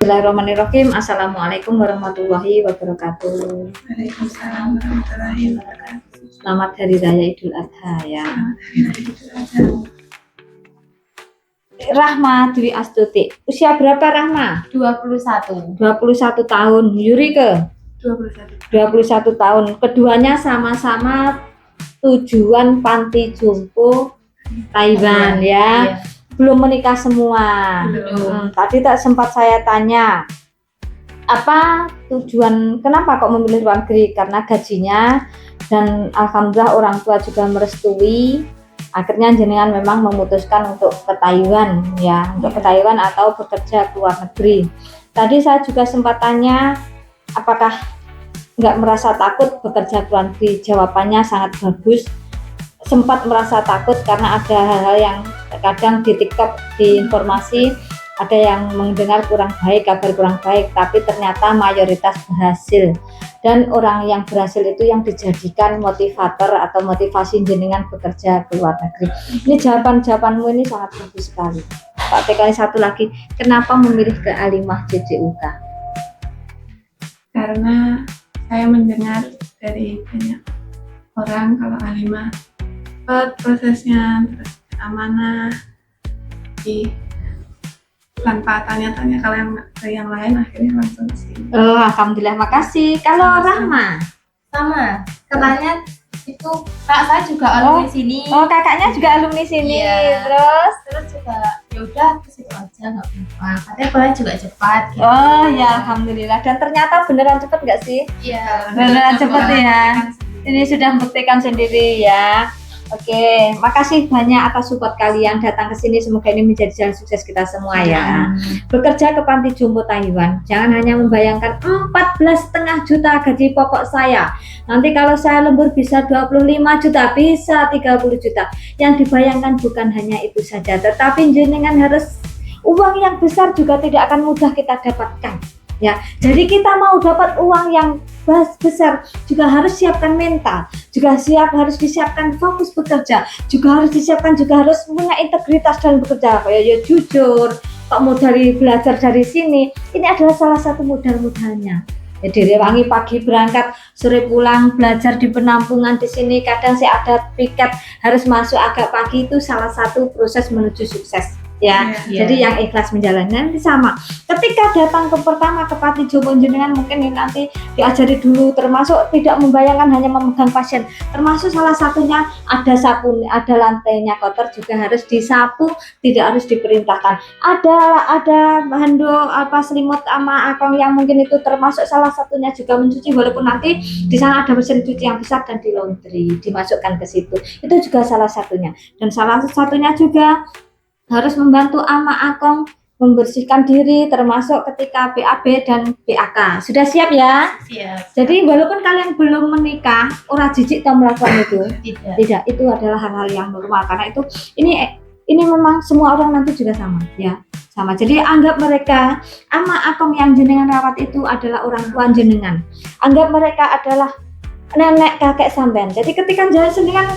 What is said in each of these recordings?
Bismillahirrahmanirrahim. Assalamualaikum warahmatullahi wabarakatuh. Waalaikumsalam warahmatullahi wabarakatuh. Selamat Hari Raya Idul Adha ya. Rahma Dwi Astuti. Usia berapa Rahma? 21. 21 tahun. Yuri ke? 21. 21 tahun. Keduanya sama-sama tujuan panti jompo Taiwan ya. Iya. Belum menikah semua. Belum. Tadi tak sempat saya tanya, apa tujuan kenapa kok memilih luar negeri? Karena gajinya, dan alhamdulillah orang tua juga merestui. Akhirnya jenengan memang memutuskan untuk ke Taiwan ya, untuk ke Taiwan atau bekerja ke luar negeri. Tadi saya juga sempat tanya, apakah nggak merasa takut bekerja ke luar negeri? Jawabannya sangat bagus. Sempat merasa takut karena ada hal-hal yang kadang di TikTok, di informasi ada yang mendengar kurang baik, kabar kurang baik, tapi ternyata mayoritas berhasil. Dan orang yang berhasil itu yang dijadikan motivator atau motivasi jenengan bekerja ke luar negeri. Ini jawabanmu ini sangat bagus sekali. Pak TKI satu lagi, kenapa memilih ke Alimah CCUK? Karena saya mendengar dari banyak orang kalau Alimah cepat prosesnya, terus amanah, tanpa tanya-tanya kalau yang ke yang lain akhirnya langsung ke sini. Oh, alhamdulillah, makasih. Kalau Rahma? Sama. Katanya itu kak saya juga alumni sini. Oh, kakaknya juga alumni sini. Iya. Terus? juga ya udah ke situ aja nggak apa-apa. Katanya pulang juga cepat. Gitu. Oh ya, alhamdulillah. Dan ternyata beneran cepet nggak sih? Iya. Beneran cepet ya. Ini sudah membuktikan sendiri ya. Oke, makasih banyak atas support kalian datang ke sini. Semoga ini menjadi jalan sukses kita semua ya. Bekerja ke Panti Jompo Taiwan, jangan hanya membayangkan 14,5 juta gaji pokok saya. Nanti kalau saya lembur bisa 25 juta, bisa 30 juta. Yang dibayangkan bukan hanya itu saja, tetapi jenengan harus uang yang besar juga tidak akan mudah kita dapatkan. Ya, jadi kita mau dapat uang yang besar juga harus siapkan mental, juga harus disiapkan fokus bekerja, juga harus disiapkan, juga harus punya integritas dalam bekerja, ya jujur. Kok mau belajar dari sini, ini adalah salah satu modal-modalnya. Ya, direwangi pagi berangkat, sore pulang, belajar di penampungan di sini. Kadang saya ada piket harus masuk agak pagi, itu salah satu proses menuju sukses. Ya, jadi yang ikhlas menjalani. Nanti sama ketika datang pertama ke Panti Jompo jenengan mungkin ini nanti diajari dulu, termasuk tidak membayangkan hanya memegang pasien, termasuk salah satunya ada sapu, ada lantainya kotor juga harus disapu, tidak harus diperintahkan. Ada handuk selimut sama akong yang mungkin itu termasuk salah satunya juga mencuci, walaupun nanti di sana ada mesin cuci yang besar dan di laundry dimasukkan ke situ, itu juga salah satunya. Dan salah satunya juga harus membantu ama akong membersihkan diri, termasuk ketika BAB dan BAK. Sudah siap ya? Siap. Jadi walaupun kalian belum menikah, ora jijik atau melakukan itu. Tidak, itu adalah hal-hal yang normal karena itu ini memang semua orang nanti juga sama ya. Sama. Jadi anggap mereka ama akong yang jenengan rawat itu adalah orang tua jenengan. Anggap mereka adalah nenek kakek sampean. Jadi ketika jenengan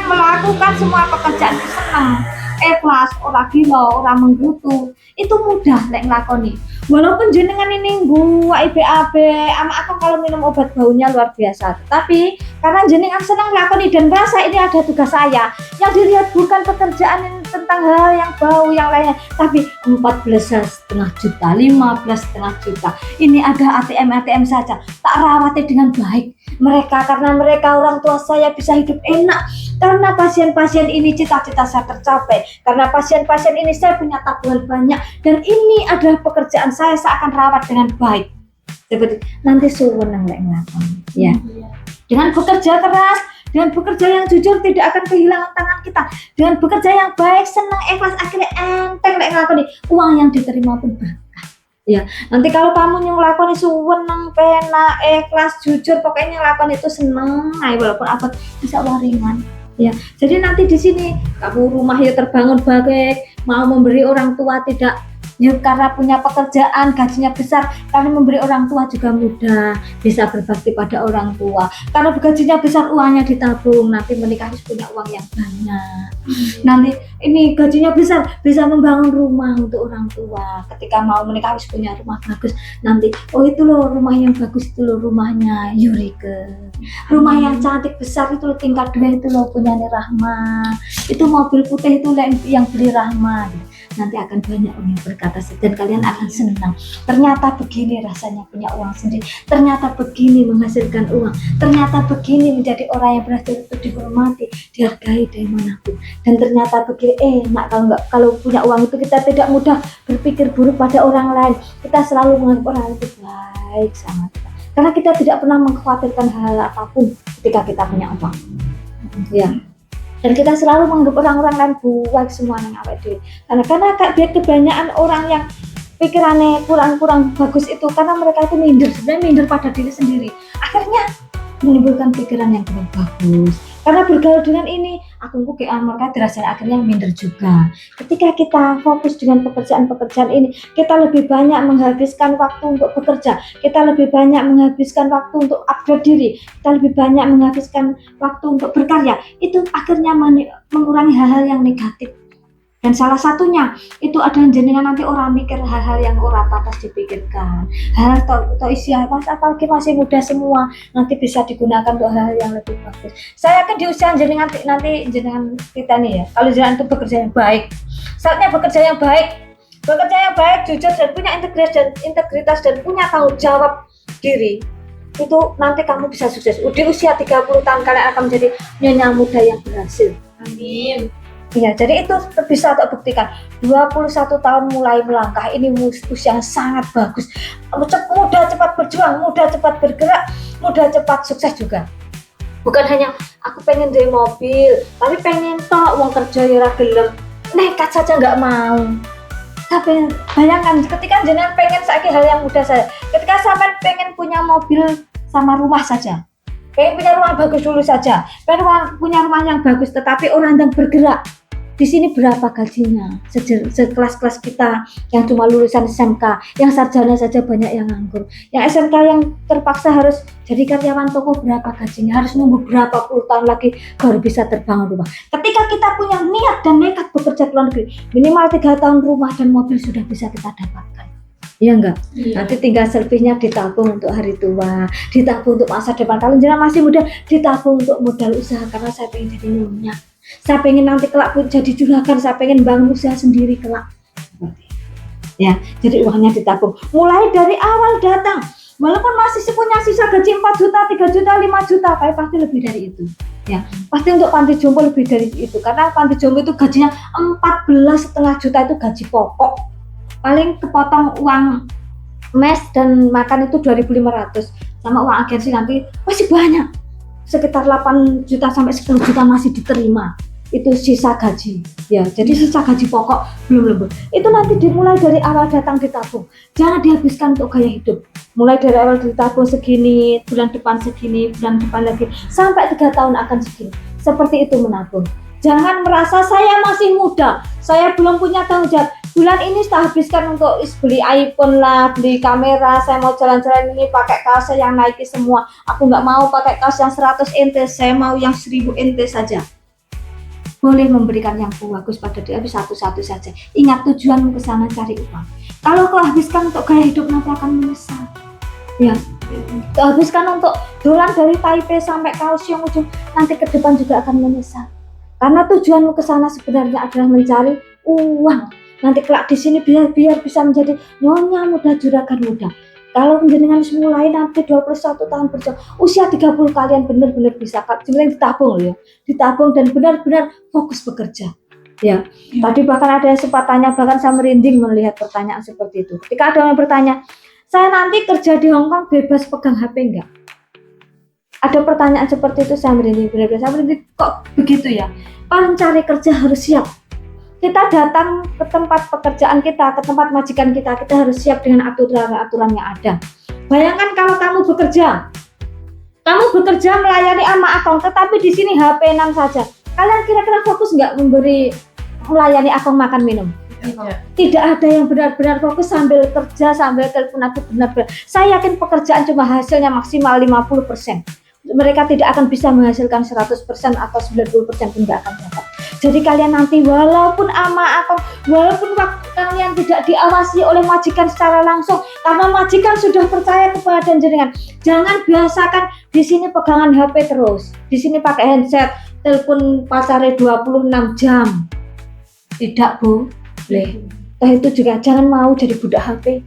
melakukan semua pekerjaan senang, ikhlas, ora gila, ora menggerutu, itu mudah lek nglakoni. Walaupun jenengan ini buat BAB, ama aku kalau minum obat baunya luar biasa. Tapi karena jenengan senang nglakoni dan merasa ini ada tugas saya, yang dilihat bukan pekerjaan tentang hal yang bau yang lainnya, tapi 14,5 juta, 15,5 juta. Ini ada ATM saja, tak rawati dengan baik. Karena mereka orang tua saya bisa hidup enak, karena pasien-pasien ini cita-cita saya tercapai, karena pasien-pasien ini saya punya tabungan banyak, dan ini adalah pekerjaan saya akan rawat dengan baik. Seperti nanti suwenang lek nglakoni ya. Dengan bekerja keras, dengan bekerja yang jujur tidak akan kehilangan tangan kita. Dengan bekerja yang baik, senang, ikhlas, akhirnya enteng lek nglakoni, uang yang diterima pun berkah. Ya, nanti kalau kamu yang nglakoni suwenang, penak, ikhlas, jujur, pokoknya nglakoni itu seneng, walaupun apa bisa ringan. Ya, jadi nanti di sini kamu rumah ya terbangun baik, mau memberi orang tua tidak Yuk karena punya pekerjaan, gajinya besar, karena memberi orang tua juga mudah, bisa berbakti pada orang tua. Karena gajinya besar, uangnya ditabung, nanti menikah harus punya uang yang banyak. Nanti ini gajinya besar, bisa membangun rumah untuk orang tua. Ketika mau menikah harus punya rumah bagus. Nanti, oh itu loh rumah yang bagus, itu loh rumahnya Yurike. Rumah yang cantik besar itu loh tingkat 2 itu loh punya Rahma. Itu mobil putih itu yang beli Rahma. Nanti akan banyak orang yang berkata dan kalian akan senang. Ternyata begini rasanya punya uang sendiri. Ternyata begini menghasilkan uang. Ternyata begini menjadi orang yang berhasil untuk dihormati, dihargai dari manapun. Dan ternyata begini enak kalau punya uang itu kita tidak mudah berpikir buruk pada orang lain. Kita selalu menganggap orang itu baik sama kita. Karena kita tidak pernah mengkhawatirkan hal apapun ketika kita punya uang. Ya. Dan kita selalu menganggap orang-orang lain buat semua yang awet dhewe. Karena kebanyakan orang yang pikirannya kurang bagus itu karena mereka itu sebenarnya minder pada diri sendiri. Akhirnya menimbulkan pikiran yang kurang bagus. Karena bergaul dengan ini, mereka dirasanya akhirnya minder juga. Ketika kita fokus dengan pekerjaan-pekerjaan ini, kita lebih banyak menghabiskan waktu untuk bekerja, kita lebih banyak menghabiskan waktu untuk upgrade diri, kita lebih banyak menghabiskan waktu untuk berkarya. Itu akhirnya mengurangi hal-hal yang negatif. Dan salah satunya itu adalah jenengan nanti orang mikir hal-hal yang ora pantas dipikirkan. Hal atau isi apalagi masih muda semua, nanti bisa digunakan untuk hal-hal yang lebih bagus. Saya yakin di usia jenengan nanti jenengan kita nih ya, kalau jenengan itu bekerja yang baik, saatnya bekerja yang baik, jujur dan punya integritas dan punya tanggung jawab diri. Itu nanti kamu bisa sukses. Di usia 30 tahun kalian akan menjadi nyonya muda yang berhasil. Amin. Iya, jadi itu bisa tak buktikan. 21 tahun mulai melangkah, ini usia yang sangat bagus. Mudah cepat berjuang, mudah cepat bergerak, mudah cepat sukses juga. Bukan hanya aku pengen dari mobil, tapi pengen tok uang kerja ya gelem. Nekat saja nggak mau. Tapi bayangkan ketika jenengan pengen saiki hal yang mudah saja. Ketika sampai pengen punya mobil sama rumah saja. Pengen punya rumah bagus dulu saja. Pengen punya rumah yang bagus, tetapi orang yang bergerak. Di sini berapa gajinya? Sekelas-kelas kita yang cuma lulusan SMK, yang sarjana saja banyak yang nganggur. Yang SMK yang terpaksa harus jadi karyawan toko berapa gajinya? Harus nunggu berapa puluh tahun lagi baru bisa terbangun rumah. Ketika kita punya niat dan nekat bekerja ke luar negeri, minimal 3 tahun rumah dan mobil sudah bisa kita dapatkan. Iya enggak? Iya. Nanti tinggal selfie-nya ditabung untuk hari tua, ditabung untuk masa depan. Kalau jenengan masih muda, ditabung untuk modal usaha karena saya pengen jadi nyonya. Saya pengen nanti kelak pun jadi juragan, saya pengen bangun usaha sendiri kelak. Ya, jadi uangnya ditabung. Mulai dari awal datang, walaupun masih punya sisa gaji 4 juta, 3 juta, 5 juta, tapi pasti lebih dari itu. Ya, pasti untuk panti jompo lebih dari itu. Karena panti jompo itu gajinya 14,5 juta itu gaji pokok. Paling kepotong uang mes dan makan itu 2.500 sama uang agensi nanti masih banyak. Sekitar 8 juta sampai 10 juta masih diterima, itu sisa gaji ya, jadi sisa gaji pokok belum lembur. Itu nanti dimulai dari awal datang ditabung, jangan dihabiskan untuk gaya hidup. Mulai dari awal ditabung segini, bulan depan segini, bulan depan lagi, sampai 3 tahun akan segini. Seperti itu menabung. Jangan merasa saya masih muda, saya belum punya tanggung jawab. Bulan ini saya habiskan untuk beli iPhone lah, beli kamera, saya mau jalan-jalan ini pakai kaos yang Nike semua. Aku nggak mau pakai kaos yang 100 NT, saya mau yang 1000 NT saja. Boleh memberikan yang bagus pada diri, satu-satu saja. Ingat tujuanmu ke sana cari uang. Kalau kau habiskan untuk gaya hidup nanti akan menyesal. Ya, habiskan untuk dolan dari Taipei sampai Kaohsiung ujung, nanti ke depan juga akan menyesal. Karena tujuanmu ke sana sebenarnya adalah mencari uang. Nanti kelak di sini biar bisa menjadi nyonya muda, juragan muda. Kalau menjenengan mulai nanti 21 tahun berjuang, usia 30 kalian benar-benar bisa. Sebenarnya ditabung loh ya, ditabung dan benar-benar fokus bekerja. Ya. Tadi bahkan ada yang sempat tanya, bahkan saya merinding melihat pertanyaan seperti itu. Ketika ada yang bertanya, saya nanti kerja di Hong Kong bebas pegang HP enggak? Ada pertanyaan seperti itu, saya merinding, benar-benar saya merinding, kok begitu ya? Pencari kerja harus siap. Kita datang ke tempat pekerjaan kita, ke tempat majikan kita harus siap dengan aturan-aturan yang ada. Bayangkan kalau kamu bekerja melayani ama akong, tetapi di sini HP-an saja. Kalian kira-kira fokus nggak melayani akong makan minum? Tidak ada yang benar-benar fokus sambil kerja, sambil telepon aku benar-benar. Saya yakin pekerjaan cuma hasilnya maksimal 50%. Mereka tidak akan bisa menghasilkan 100% atau 90% pun nggak akan dapat. Jadi kalian nanti walaupun walaupun waktu kalian tidak diawasi oleh majikan secara langsung, karena majikan sudah percaya kepada jenengan, jangan biasakan di sini pegangan HP terus, di sini pakai handset, telepon pacarnya 26 jam. Tidak boleh. Itu juga jangan mau jadi budak HP.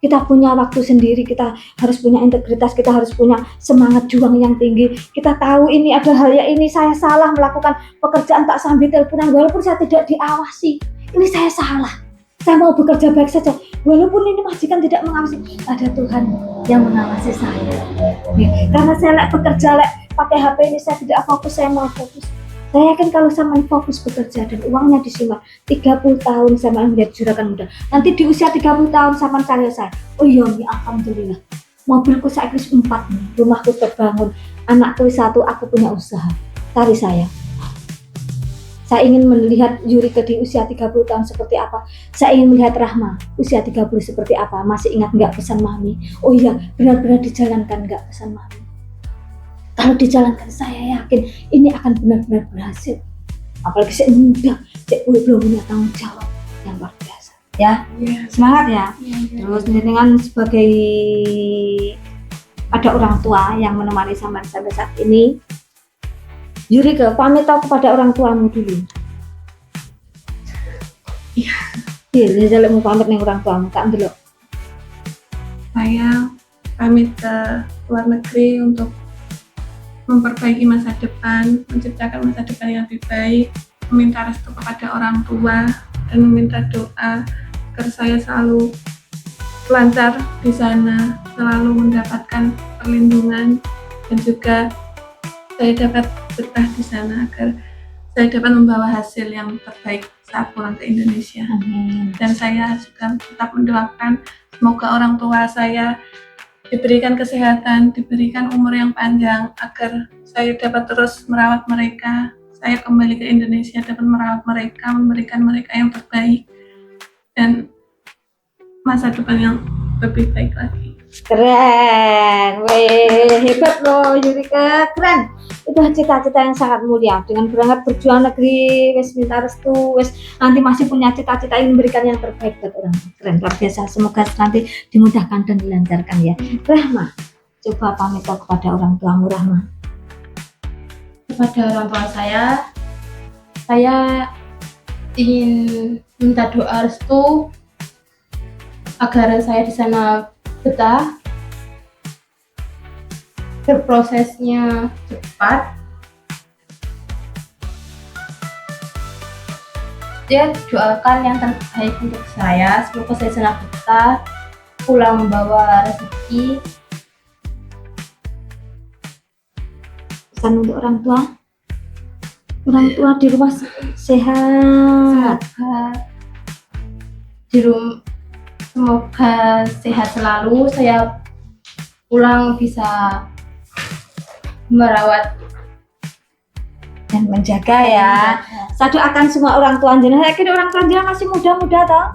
Kita punya waktu sendiri, kita harus punya integritas, kita harus punya semangat juang yang tinggi. Kita tahu ini ada hal ya, ini saya salah melakukan pekerjaan tak sambil teleponan walaupun saya tidak diawasi. Ini saya salah. Saya mau bekerja baik saja walaupun ini majikan tidak mengawasi. Ada Tuhan yang mengawasi saya. Karena saya bekerja pakai HP ini saya tidak fokus, saya mau fokus. Saya yakin kalau sama fokus bekerja dan uangnya disimpan 30 tahun sama menjadi juragan muda. Nanti di usia 30 tahun sama karya saya. Oh iya, alhamdulillah. Mobilku saya 4 nih, rumahku terbangun, anakku 1, aku punya usaha. Cari saya. Saya ingin melihat Yurika di usia 30 tahun seperti apa. Saya ingin melihat Rahma usia 30 seperti apa. Masih ingat nggak pesan Mami? Oh iya, benar-benar dijalankan nggak pesan Mami? Kalau dijalankan saya yakin ini akan benar-benar berhasil. Apalagi saya muda, saya belum punya tanggung jawab yang luar biasa. Ya, semangat ya. Terus dengan sebagai ada orang tua yang menemani sampai saat ini, Yurika pamit kepada orang tuamu dulu. Iya, jadi mau pamit nih orang tuamu, tak dulu. Saya pamit ke luar negeri untuk memperbaiki masa depan, menciptakan masa depan yang lebih baik, meminta restu kepada orang tua dan meminta doa agar saya selalu lancar di sana, selalu mendapatkan perlindungan dan juga saya dapat betah di sana agar saya dapat membawa hasil yang terbaik saat pulang ke Indonesia. Dan saya juga tetap mendoakan semoga orang tua saya diberikan kesehatan, diberikan umur yang panjang agar saya dapat terus merawat mereka. Saya kembali ke Indonesia dapat merawat mereka, memberikan mereka yang terbaik dan masa depan yang lebih baik lagi. Keren, hebat loh Yurika, keren. Itu cita-cita yang sangat mulia. Dengan berangkat berjuang negeri, wes minta restu, wes nanti masih punya cita-cita ingin memberikan yang terbaik buat orang. Keren, luar biasa. Semoga nanti dimudahkan dan dilancarkan ya. Rahma, coba pamit kepada orang tuamu Rahma. Kepada orang tua saya ingin minta doa restu agar saya di sana betah, berprosesnya cepat, ya doakan yang terbaik untuk saya. Semoga saya sana betah, pulang membawa rezeki. Pesan untuk orang tua di rumah sehat. Semoga sehat selalu. Saya pulang bisa merawat dan menjaga ya. Saya doakan semua orang tua jenengan. Saya kira orang tua jenengan masih muda-muda toh.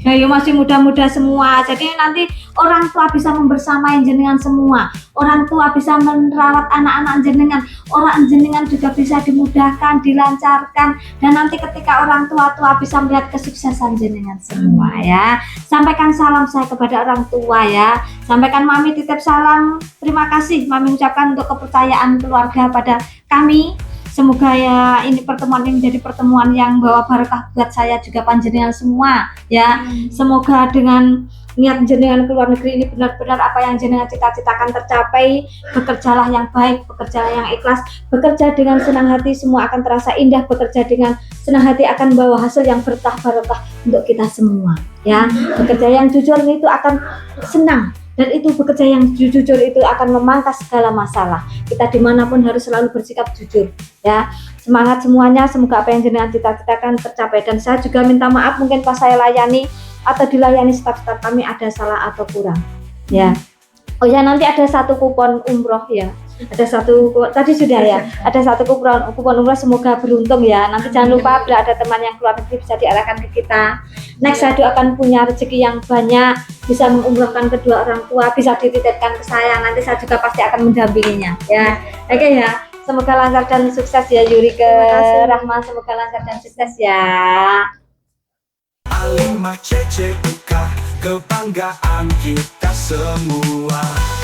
Ya, masih muda-muda semua. Jadi nanti orang tua bisa membersamai jenengan semua. Orang tua bisa merawat anak-anak jenengan. Orang jenengan juga bisa dimudahkan, dilancarkan. Dan nanti ketika orang tua bisa melihat kesuksesan jenengan semua ya. Sampaikan salam saya kepada orang tua ya. Sampaikan Mami titip salam. Terima kasih Mami ucapkan untuk kepercayaan keluarga pada kami. Semoga ya ini pertemuan ini menjadi pertemuan yang bawa berkah buat saya juga panjenengan semua ya. Semoga dengan niat jenengan ke luar negeri ini benar-benar apa yang jenengan cita-citakan tercapai. Bekerjalah yang baik, bekerjalah yang ikhlas, bekerja dengan senang hati, semua akan terasa indah. Bekerja dengan senang hati akan bawa hasil yang berkah barokah untuk kita semua ya. Bekerja yang jujur itu akan senang. Dan itu bekerja yang jujur itu akan memangkas segala masalah. Kita dimanapun harus selalu bersikap jujur ya. Semangat semuanya, semoga apa yang jenengan cita-citakan tercapai. Dan saya juga minta maaf mungkin pas saya layani atau dilayani staf-staf kami ada salah atau kurang ya. Oh ya, nanti ada satu kupon umroh ya Ada satu tadi sudah ya. Ada satu kupon umrah, semoga beruntung ya. Nanti jangan lupa bila ada teman yang keluar negeri bisa diarahkan ke kita. Next Sadu akan punya rezeki yang banyak, bisa mengumrohkan kedua orang tua, bisa dititipkan ke saya. Nanti saya juga pasti akan mendampinginya ya. Oke ya. Semoga lancar dan sukses ya Yuri ke Rahma. Semoga lancar dan sukses ya. Alimah CCUK, kebanggaan kita semua.